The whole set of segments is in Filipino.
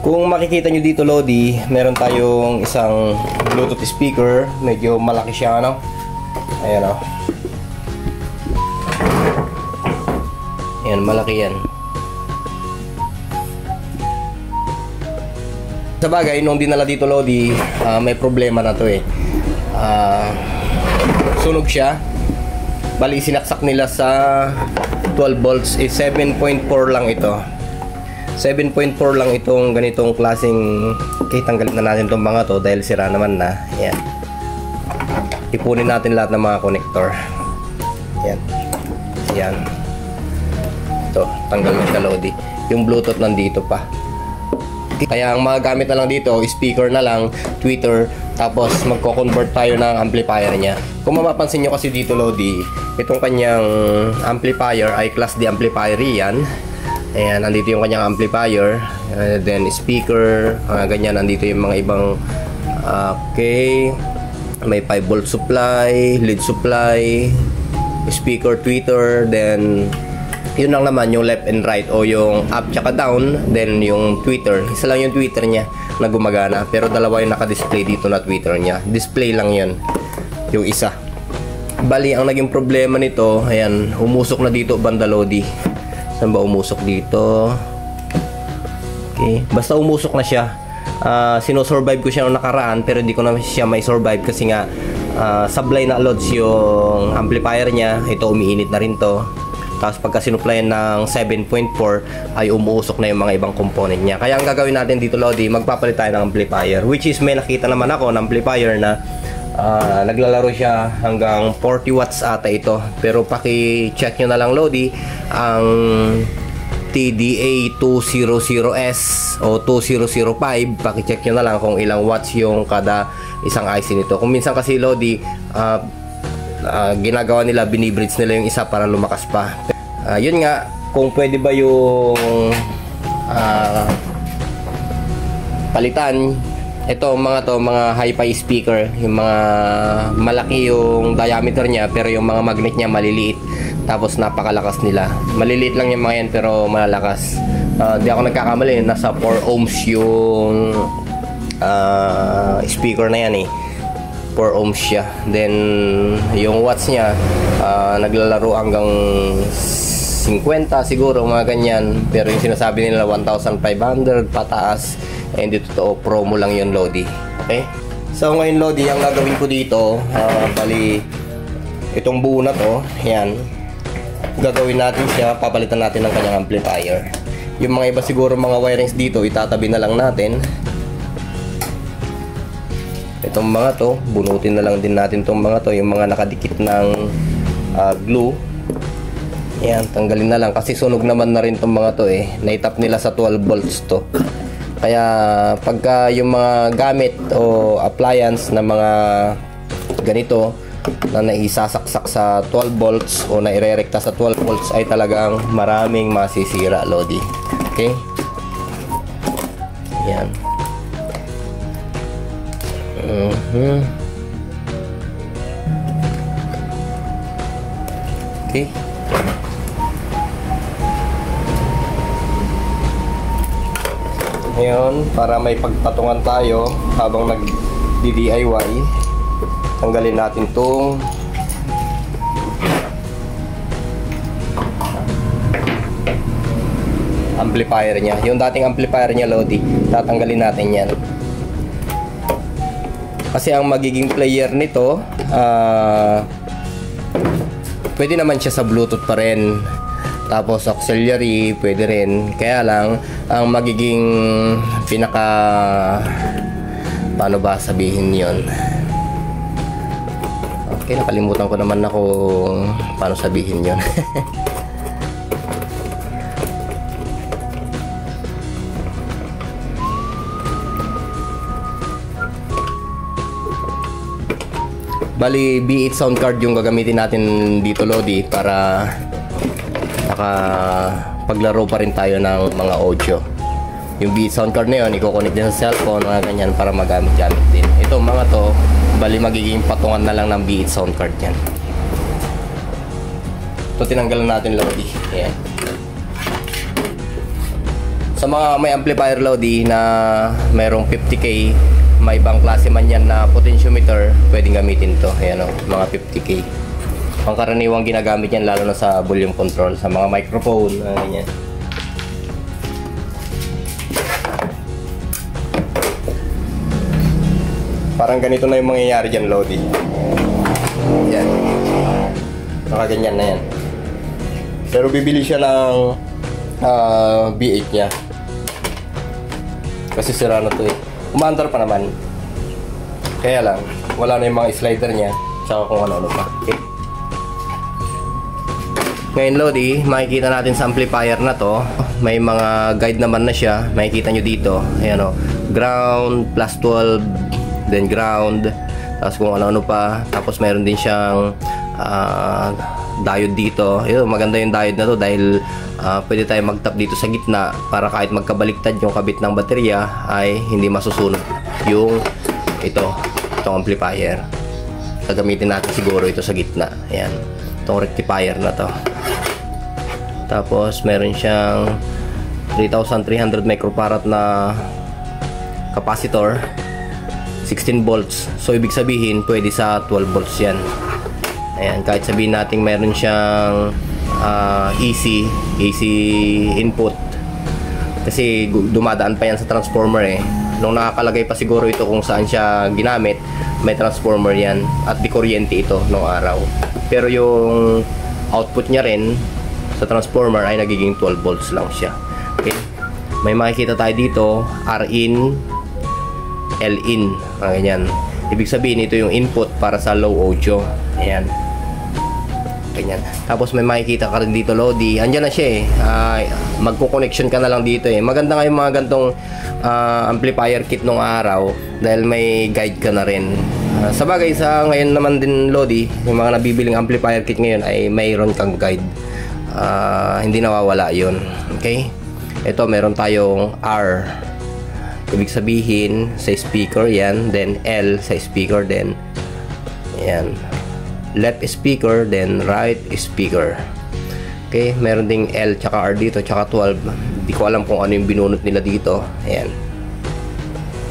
Kung makikita nyo dito, Lodi, meron tayong isang Bluetooth speaker. Medyo malaki siya, ano? Ayan, o. Ayan, malaki yan. Sa bagay, nung dinala dito, Lodi, may problema na to eh. Sunog siya. Bali, sinaksak nila sa 12 volts. 7.4 lang ito. 7.4 lang itong ganitong klaseng. Okay, tanggalin na natin itong mga to dahil sira naman na. Ayan. Ipunin natin lahat ng mga connector. Ayan. Ayan. Ito, tanggal na siya, Lodi. Yung Bluetooth nandito pa. Kaya ang mga gamit na lang dito, speaker na lang, tweeter, tapos magko-convert tayo ng amplifier niya. Kung mapapansin nyo kasi dito, Lodi, itong kanyang amplifier ay Class D amplifier yan. Ayan, nandito yung kanyang amplifier, then speaker, ganyan, nandito yung mga ibang okay, may 5 volt supply, lead supply, speaker, tweeter, then yun lang naman yung left and right o yung up tsaka down, then yung tweeter. Isa lang yung tweeter niya na gumagana, pero dalawa yung naka-display dito na tweeter niya. Display lang yun, yung isa. Bali, ang naging problema nito, ayan, umusok na dito banda, Lodi. Saan ba umusok dito? Okay, basta umusok na siya. Sinosurvive ko siya nung nakaraan, pero hindi ko na siya may survive kasi nga sablay na loads yung amplifier niya. Ito, umiinit na rin to. Tapos pagka sinuplayan ng 7.4 ay umuusok na yung mga ibang component niya. Kaya ang gagawin natin dito, Lodi, magpapalit tayo ng amplifier, which is may nakita naman ako ng amplifier na naglalaro siya hanggang 40 watts ata ito. Pero paki-check nyo na lang, Lodi, ang TDA 200S o 2005. Paki-check nyo na lang kung ilang watts yung kada isang IC nito. Kung minsan kasi, Lodi, ginagawa nila, binibridge nila yung isa para lumakas pa. Yun nga, kung pwede ba yung palitan ito mga hi-fi speaker, yung mga malaki yung diameter niya pero yung mga magnet niya maliliit, tapos napakalakas nila. Maliliit lang yung mga yan pero malalakas. Di ako nagkakamali, nasa 4 ohms yung speaker na yan eh. 4 ohms siya. Then yung watts niya naglalaro hanggang 50 siguro, mga ganyan. Pero yung sinasabi nila 1,500 pataas, eh hindi totoo, promo lang yun, Lodi. Okay? So ngayon, Lodi, ang gagawin ko dito, bali itong buo na to, yan, gagawin natin siya, papalitan natin ng kanyang amplifier. Yung mga iba siguro mga wirings dito, itatabi na lang natin. Itong mga to, bunutin na lang din natin itong mga to, yung mga nakadikit ng glue. Yan, tanggalin na lang kasi sunog naman na rin itong mga to eh. Naitap nila sa 12 volts to. Kaya pagka yung mga gamit o appliance na mga ganito na naisasaksak sa 12 volts o nairerekta sa 12 volts ay talagang maraming masisira, Lodi. Okay? Yan. Okay. Ngayon, para may pagpatungan tayo habang nag-DIY, tanggalin natin itong amplifier niya. Yung dating amplifier niya, Lodi, tatanggalin natin yan. Kasi ang magiging player nito, pwede naman siya sa Bluetooth pa rin. Tapos auxiliary, pwede rin. Kaya lang, ang magiging pinaka... paano ba sabihin yon? Okay, nakalimutan ko naman na kung paano sabihin yon. Bali, B8 sound card yung gagamitin natin dito, Lodi, para paglaro pa rin tayo ng mga audio. Yung B8 sound card na yun, i-connect din sa cellphone, mga ganyan, para magamit-gamit din. Ito, mga to, bali magiging patungan na lang ng B8 sound card yan. Ito, tinanggalan natin, Lodi. Ayan. Sa mga may amplifier Lodi na mayroong 50k, may ibang klase man yan na potentiometer, pwedeng gamitin to. Ayan o, mga 50k. Pangkaraniwang ginagamit yan lalo na sa volume control, sa mga microphone, ganyan. Parang ganito na yung mangyayari dyan, Lodi. Yan. Nakaganyan na yan. Pero bibili siya ng B8 niya. Kasi sira na to eh. Umaandar pa naman. Kaya lang, wala na yung mga slider niya. Tsaka kung ano-ano pa. Okay. Ngayon, Lodi, makikita natin sa amplifier na to. May mga guide naman na siya. Makikita nyo dito. Ayan o. Ground, plus 12, then ground. Tapos kung ano-ano pa. Tapos mayroon din siyang diode dito. Ayun, maganda yung diode na to dahil pwede tayo mag-tap dito sa gitna para kahit magkabaliktad yung kabit ng baterya ay hindi masusunog yung itong amplifier. Gagamitin natin siguro ito sa gitna. Ayan, itong rectifier na to. Tapos meron siyang 3,300 microfarad na capacitor, 16 volts. So ibig sabihin pwede sa 12 volts yan. Ayan, kahit sabihin natin meron siyang AC input kasi dumadaan pa yan sa transformer eh. Nung nakakalagay pa siguro ito kung saan siya ginamit, may transformer yan at di kuryente ito nung araw. Pero yung output niya rin sa transformer ay nagiging 12 volts lang siya. Okay? May makikita tayo dito, R-in, L-in, ganyan. Ibig sabihin ito yung input para sa low audio. Ayan. Ganyan. Tapos may makikita ka rin dito, Lodi. Andyan na siya eh. Magko-connection ka na lang dito eh. Maganda nga yung mga gantong amplifier kit nung araw dahil may guide ka na rin. Sa bagay, sa ngayon naman din, Lodi, yung mga nabibiling amplifier kit ngayon ay mayroon kang guide. Hindi nawawala yun. Okay? Ito, meron tayong R. Ibig sabihin, sa speaker yan. Then L sa speaker. Then, ayan. Left speaker, then right speaker. Okay, meron ding L tsaka R dito, tsaka 12. Hindi ko alam kung ano yung binunot nila dito. Ayan.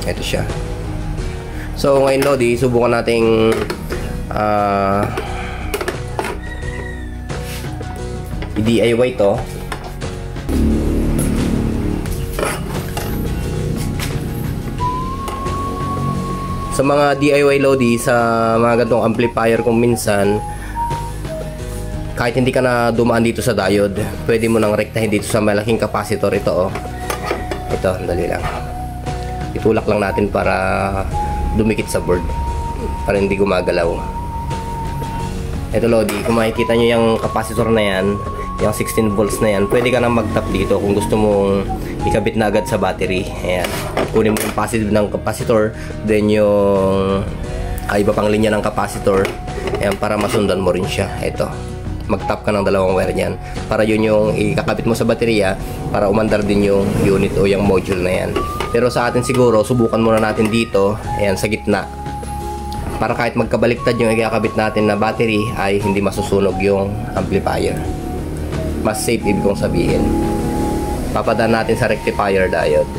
Ito siya. So, ngayon, Lodi, subukan nating i-DIY to. Sa mga DIY Lodi, sa mga gantong amplifier kung minsan kahit hindi ka na dumaan dito sa diode, pwede mo nang rektahin dito sa malaking capacitor. Ito oh. Ito, dali lang. Itulak lang natin para dumikit sa board para hindi gumagalaw. Ito Lodi, kung makikita nyo yung capacitor na yan, yung 16 volts na yan, pwede ka nang mag-tap dito kung gusto mong ikabit na agad sa battery. Ayan. Kunin mo yung positive ng capacitor, then yung iba pang linya ng capacitor. Ayan, para masundan mo rin siya. Ito. Mag-tap ka ng dalawang wire niyan. Para yun yung ikakabit mo sa baterya para umandar din yung unit o yung module na yan. Pero sa atin siguro, subukan muna natin dito. Ayan, sa gitna. Para kahit magkabaliktad yung ikakabit natin na battery ay hindi masusunog yung amplifier. Mas safe, ibig kong sabihin. Papadaan natin sa rectifier diode.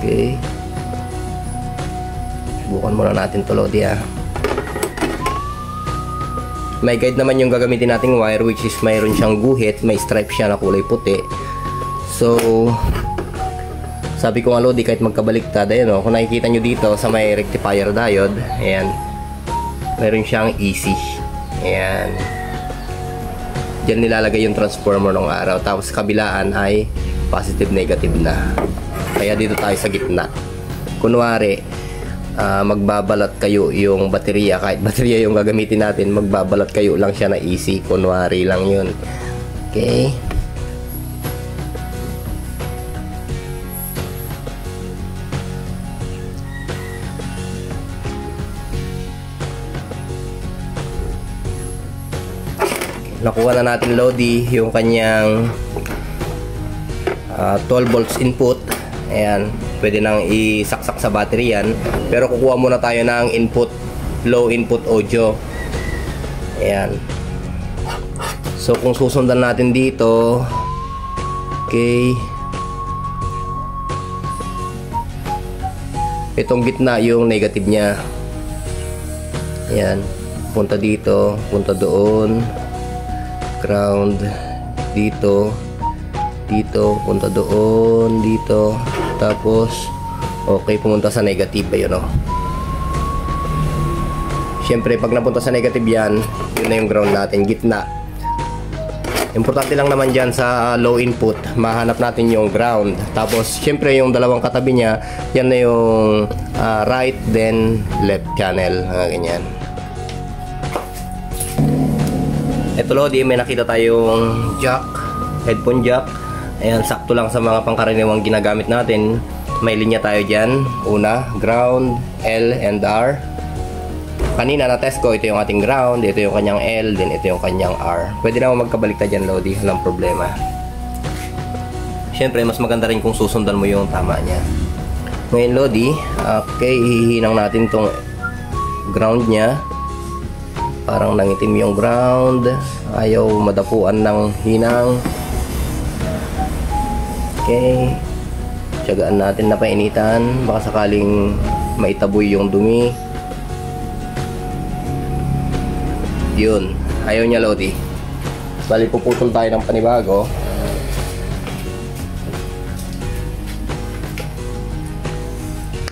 Okay. Subukan muna natin to, Lodi ah. May guide naman yung gagamitin nating wire, which is mayroon siyang guhit, may stripe siya na kulay puti. So, sabi ko nga, Lodi, kahit magkabaliktad, ayan o, kung nakikita nyo dito sa may rectifier diode, ayan, mayroon siyang AC. Ayan. Diyan nilalagay yung transformer ng araw. Tapos kabilaan ay positive negative na. Kaya dito tayo sa gitna. Kunwari, magbabalat kayo yung baterya. Kahit baterya yung gagamitin natin, magbabalat kayo lang siya na AC. Kunwari lang yun. Okay. Nakuha na natin, Lodi, yung kanyang 12 volts input. Ayan, pwede nang isaksak sa battery yan. Pero kukuha muna tayo ng input, low input audio. Ayan. So kung susundan natin dito, okay, Itong gitna yung negative niya. Ayan. Punta dito, punta doon. Ground dito. Dito, punta doon, dito. Tapos, okay, pumunta sa negative. Ayun, oh. Siyempre, pag napunta sa negative yan, yun na yung ground natin, gitna. Importante lang naman dyan sa low input, mahanap natin yung ground. Tapos, siyempre, yung dalawang katabi niya, yan na yung right, then left channel. Ganyan. Ito, Lodi, may nakita tayong jack, headphone jack. Ayan, sakto lang sa mga pangkaraniwang ginagamit natin. May linya tayo dyan. Una, ground, L and R. Kanina na test ko, ito yung ating ground, ito yung kanyang L, then ito yung kanyang R. Pwede naman magkabaliktad dyan, Lodi, walang problema. Siyempre, mas maganda rin kung susundan mo yung tama niya. Ngayon, Lodi, okay, ihihinang natin tong ground niya. Parang nangitim yung ground, ayaw madapuan ng hinang. Okay, tiyagaan natin na painitan, baka sakaling maitaboy yung dumi. Yun, ayaw niya, Lodi. Bali, puputol tayo ng panibago.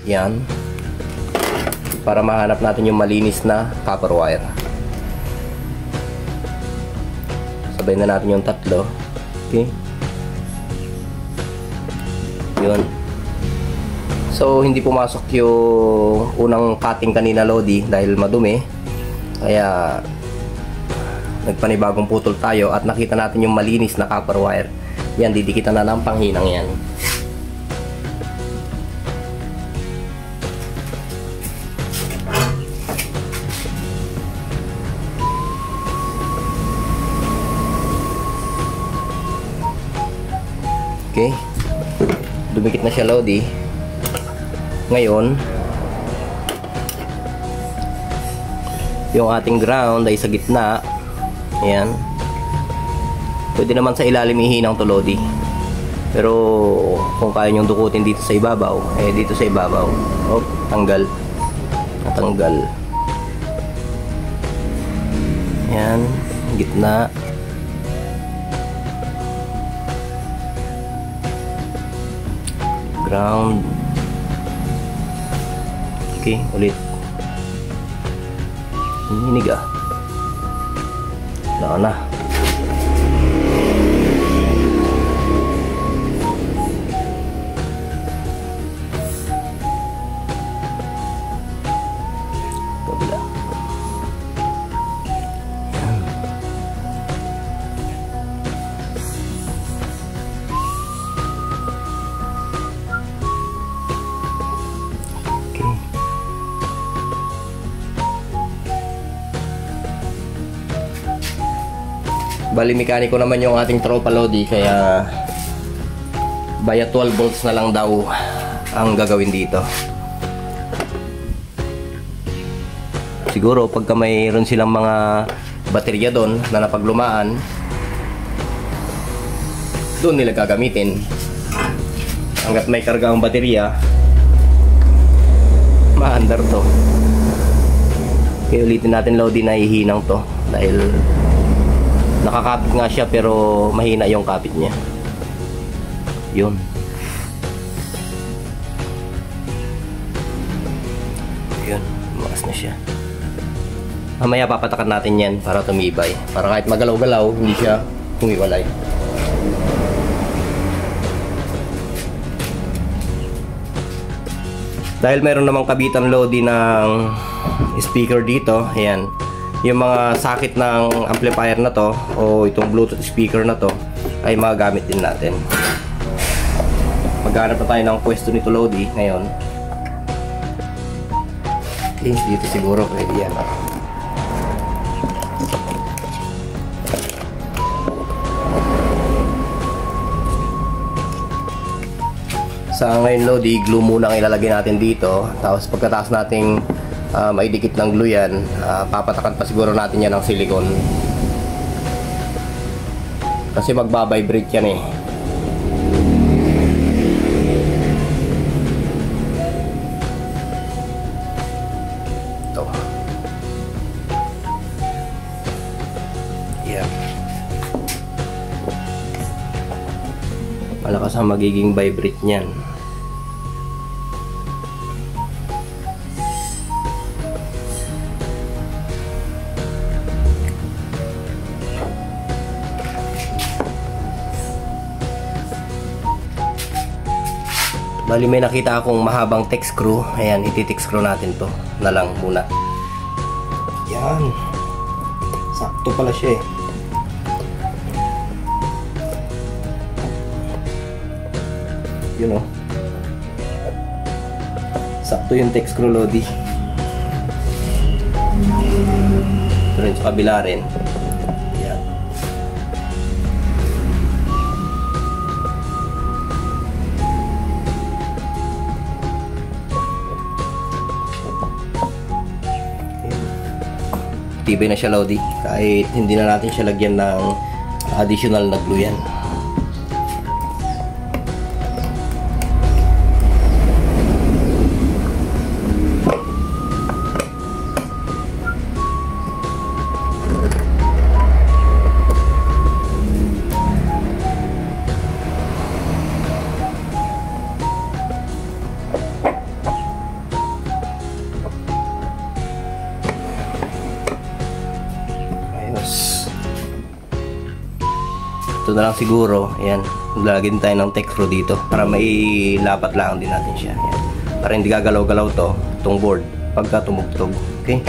Yan, para mahanap natin yung malinis na copper wire. Sabay na natin yung tatlo. Okay, yun. So, hindi pumasok yung unang cutting kanina, Lodi, dahil madumi. Kaya nagpanibagong putol tayo at nakita natin yung malinis na copper wire. Yan, didikitan na ng panghinang yan. Okay, dumikit na siya, Lodi. Ngayon, yung ating ground ay sa gitna. Ayan. Pwede naman sa ilalim ihinang to, Lodi. Pero kung kaya nyong dukutin dito sa ibabaw, eh dito sa ibabaw. Oh, tanggal. Natanggal. Ayan, gitna. Ground. Okay, ulit. Hininig ah. Wala na. Kabila. Yan. Okay. Bali, mekaniko naman yung ating tropa, Lodi, kaya via 12 volts na lang daw ang gagawin dito. Siguro pagka mayroon silang mga baterya doon na napaglumaan, doon nila gagamitin. Hanggat may karga ang baterya, maandar to. Kaya ulitin natin, Lodi, na ihinang to dahil nakakapit nga siya pero mahina yung kapit niya. Yun. Yun, lumakas na siya. Mamaya papatakan natin yan para tumibay. Para kahit magalaw-galaw, hindi siya humiwalay. Dahil mayroon namang kabitan, Lodi, ng speaker dito. Ayan. Yung mga socket ng amplifier na to o itong Bluetooth speaker na to ay magagamit din natin. Maghanap na tayo ng pwesto nito, Lodi, ngayon. Okay, dito siguro pwede yan. Sa ngayon, Lodi, glue muna ang ilalagay natin dito. Tapos pagkatapos nating maidikit ng glue yan, papatakan pa siguro natin yan ng silicone. Kasi magbabibrate yan eh. tapos ang magiging vibrate niyan. Bali may nakita akong mahabang tech screw. Ayan, iti-tech screw natin to na lang muna. Yan. Sakto pala siya eh. Yun o. Sakto yung tech screw, Lodi. Ito rin sa kabila rin. Yan. Tibay na siya, Lodi. Kahit hindi na natin siya lagyan ng additional na glue yan. Ito na lang siguro. Ayan, lagyan tayo ng tech screw dito para may lapat lang din natin siya. Ayan. Para hindi gagalaw-galaw itong board pagka tumugtog. Okay?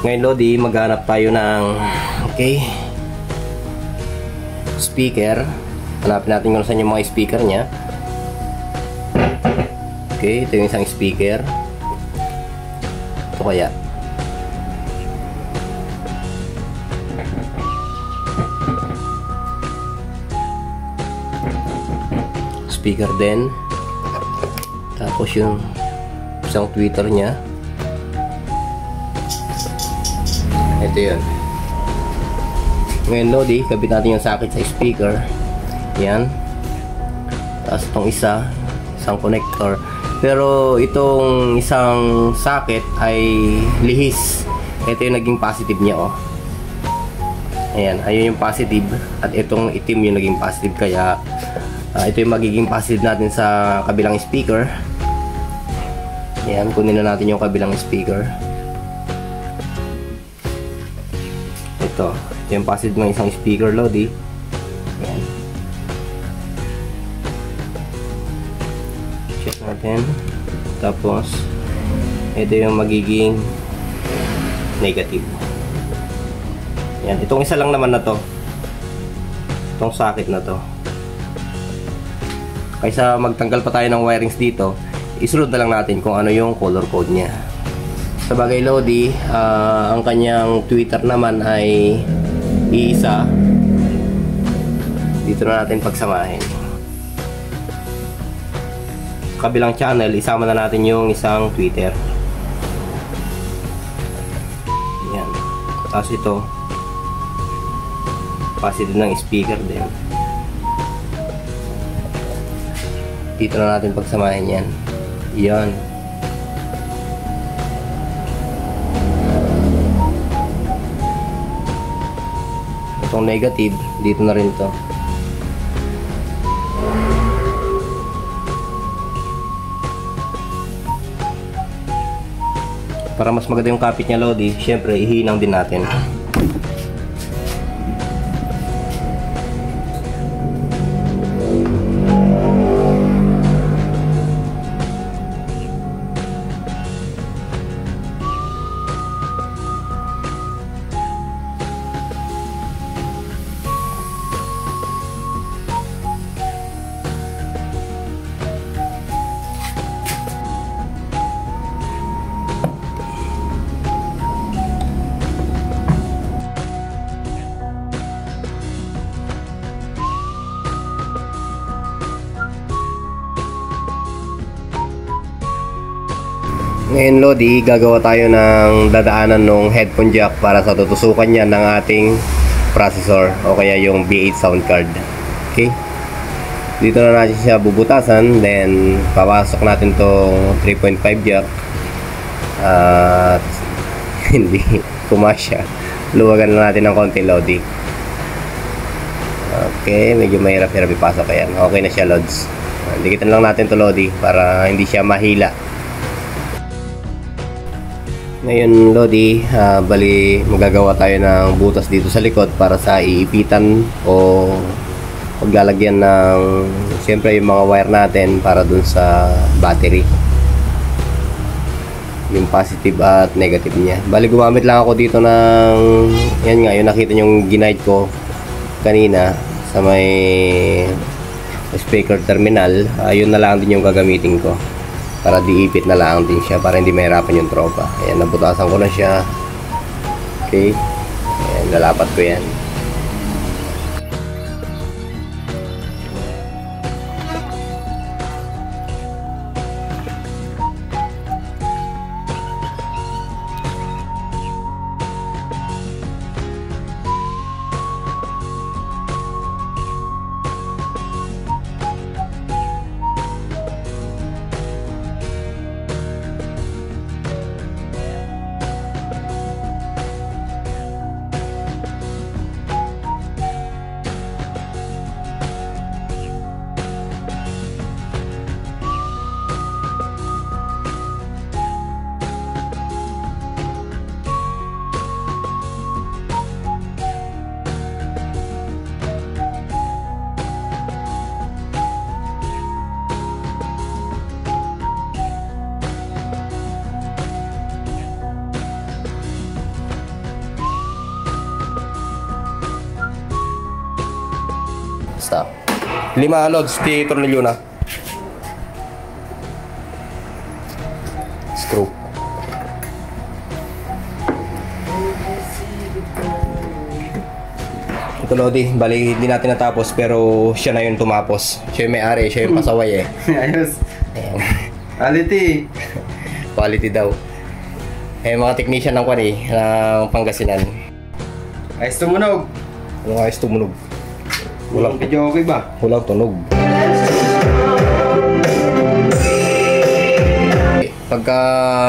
Ngayon, Lodi, maghanap tayo ng speaker. Hanapin natin kung saan yung mga speaker nya. Okay, ito yung isang speaker. Ito kaya. Speaker din. Tapos yung isang tweeter nya. Ito yun. Ngayon, Lodi, kabit natin yung socket sa speaker. Yan. Tapos itong isang connector. Pero itong isang socket ay lihis. Ito yung naging positive niya, oh. Ayan, ayun yung positive. At itong itim yung naging positive. Kaya ito yung magiging positive natin sa kabilang speaker. Ayan, kunin na natin yung kabilang speaker. Ito yung positive ng isang speaker, Lodi. Ayan. Check natin. Tapos ito yung magiging negative. Ayan. Itong isa lang naman na to, itong socket na to. Kaysa magtanggal pa tayo ng wirings dito, isunod na lang natin kung ano yung color code nya. Sa bagay, Lodi, ang kanyang tweeter naman ay iisa. Dito na natin pagsamahin. Kabilang channel, isama na natin yung isang tweeter. Yan. Tapos ito, positive ng speaker din. Dito na natin pagsamahin yan. Yan. Itong negative, dito na rin to. Para mas maganda yung kapit niya, Lodi, syempre ihinang din natin. Ngayon, Lodi, gagawa tayo ng dadaanan ng headphone jack para sa tutusukan niya ng ating processor o kaya yung B8 sound card. Okay? Dito na natin siya bubutasan, then papasok natin tong 3.5 jack at hindi pumasya. Luwagan na natin ng konti loading. Okay, medyo mahirap-hirap ipasok. Ayan, okay na siya, loads. Dikitan lang natin to Lodi para hindi siya mahila. Ngayon Lodi, bali magagawa tayo ng butas dito sa likod para sa iipitan o paglalagyan ng siyempre yung mga wire natin para dun sa battery, yung positive at negative niya. Bali gumamit lang ako dito ng yan nga, yung nakita yung ginaid ko kanina sa may speaker terminal. Yun na lang din yung gagamitin ko para diipit na lang din siya para hindi mahirapan yung tropa. Ayan, nabutasan ko na siya. Okay, ayan, lalapat ko yan. Stop. 5 loads di tornilyo na. Screw. Ito Lodi, bali hindi natin natapos pero siya na yung tumapos. Siya yung may-ari, siya yung pasaway eh. Ayos. Ayan. Quality. Quality daw. Eh mga technician ng kwan eh, ng Pangasinan. Ayos tumunog. Ano ayos tumunog? Walang video okay ba? Walang tunog. Pagka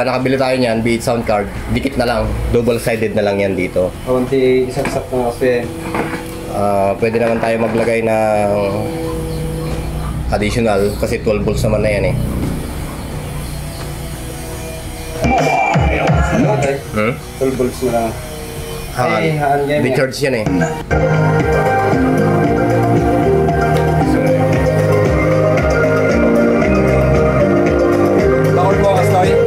nakabili tayo niyan, be it sound card, dikit na lang. Double-sided na lang yan dito. Konti isaksak na kasi. Pwede naman tayo maglagay ng additional kasi 12 volts naman na yan eh. Okay. 12 volts na lang. Ay, haan yan. Recharge yan eh. Bakit mo kas tayo?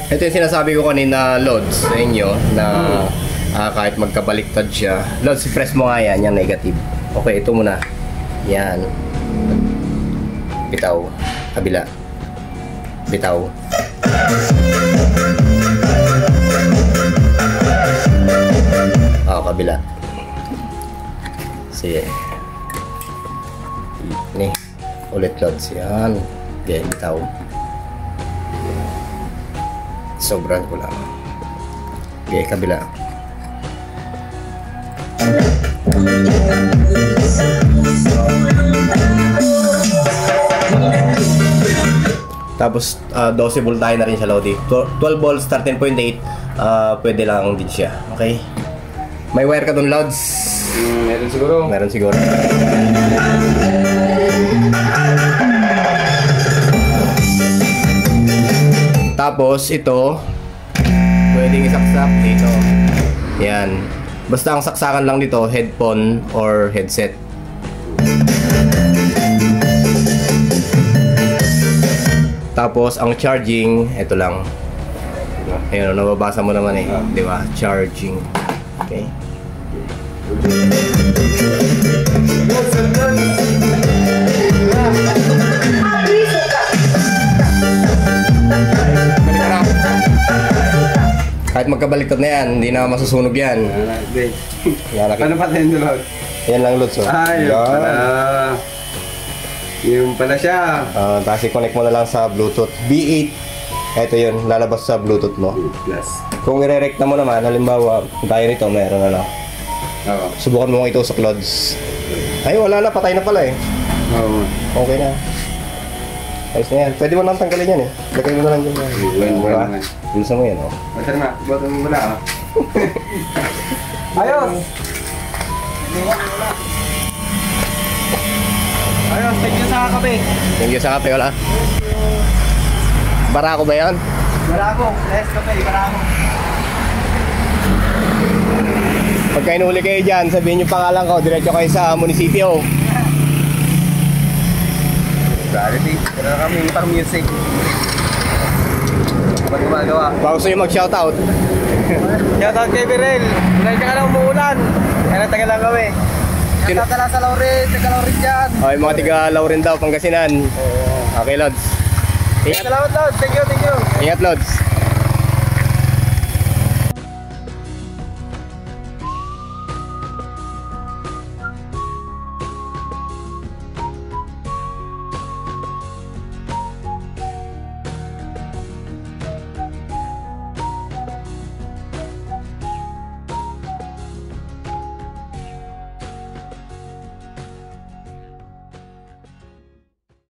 Ito yung sinasabi ko kanina, Lods, sa inyo na kahit magkabaliktad siya. Lods, press mo nga yan, yung negative. Okay, ito muna. Yan. Bitaw. Kabila. Bitaw. Kabila. Sige. Ini. Ulit Lods. Yan. Okay, bitaw. Sobrang ko lang. Okay, kabila. Tapos 12 volt tayo na rin siya, Lodi. 12 volts, 13.8. Pwede lang din siya. Okay? May wire ka dun, Lods? Meron siguro. Meron siguro. Tapos ito, pwedeng isaksak dito. Yan. Basta ang saksakan lang dito, headphone or headset. Tapos ang charging, ito lang. Ayun, nababasa mo naman eh, di ba? Charging. Okay. Kahit magkabaliktad na yan, hindi na masusunog yan. Yan, Paano pa tayo dulot? yan lang Lods. Oh. Ay, yun pala. Yun pala siya. Tapos i-connect mo na lang sa Bluetooth. B8. Ito yun, lalabas sa Bluetooth mo. Plus. Kung i-recta mo naman, halimbawa, gaya nito, meron na lang. Oo. Subukan mo itusok Lods. Ay, wala na, patay na pala eh. Oo. Okay na. Ayos na yan. Pwede mo nang tanggalin yan eh. Lagay mo na lang dyan. Well, naman. Bilisan mo yan oh. Basta na, buwatan mo muna ah. Ayos! Ayos, thank you sa kape. Thank you sa kape, wala. Barako ba yan? Barako, less kape, barako. Pagka inuli kayo dyan, sabihin yung pangalan ko, diretso kayo sa munisipyo. Quality, pero kami pang music. Ba't gumagawa? Baka gusto nyo mag-shoutout. Shoutout kay Birel. Dahil ka lang umuulan. Kaya natagal lang kami. Shoutout na lang sa Lauren. Taga Lauren dyan. Okay, mga tiga Lauren daw, Pangasinan. Oo. Okay, Lods. Ingat, Salamat, Lord. Thank you, thank you. ingat Lods.